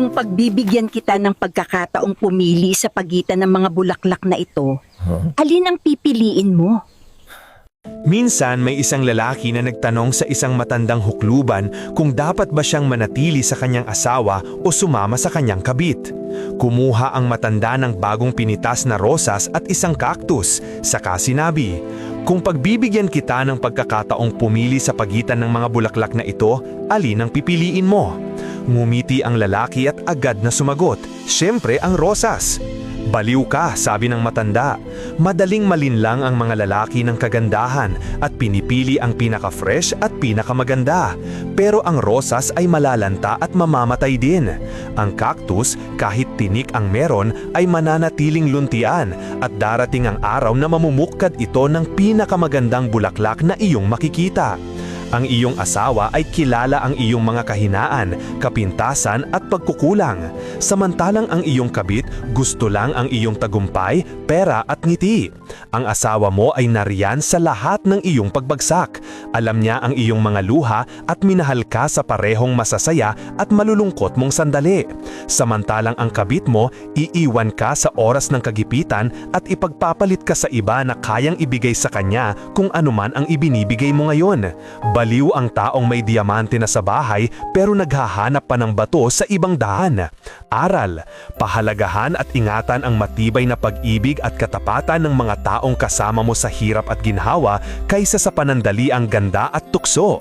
Kung pagbibigyan kita ng pagkakataong pumili sa pagitan ng mga bulaklak na ito, alin ang pipiliin mo? Minsan may isang lalaki na nagtanong sa isang matandang hukluban kung dapat ba siyang manatili sa kanyang asawa o sumama sa kanyang kabit. Kumuha ang matanda ng bagong pinitas na rosas at isang cactus, saka sinabi, "Kung pagbibigyan kita ng pagkakataong pumili sa pagitan ng mga bulaklak na ito, alin ang pipiliin mo?" Ngumiti ang lalaki at agad na sumagot, "Siyempre ang rosas." "Baliw ka," sabi ng matanda. Madaling malinlang ang mga lalaki ng kagandahan at pinipili ang pinaka-fresh at pinakamaganda. Pero ang rosas ay malalanta at mamamatay din. Ang cactus, kahit tinik ang meron, ay mananatiling luntian at darating ang araw na mamumukkad ito ng pinakamagandang bulaklak na iyong makikita. Ang iyong asawa ay kilala ang iyong mga kahinaan, kapintasan at pagkukulang. Samantalang ang iyong kabit gusto lang ang iyong tagumpay, pera at ngiti. Ang asawa mo ay nariyan sa lahat ng iyong pagbagsak. Alam niya ang iyong mga luha at minahal ka sa parehong masasaya at malulungkot mong sandali. Samantalang ang kabit mo, iiwan ka sa oras ng kagipitan at ipagpapalit ka sa iba na kayang ibigay sa kanya kung anuman ang ibinibigay mo ngayon. Baliw ang taong may diamante na sa bahay pero naghahanap pa ng bato sa ibang daan. Aral, pahalagahan at ingatan ang matibay na pag-ibig at katapatan ng mga taong kasama mo sa hirap at ginhawa kaysa sa panandaliang ganda at tukso.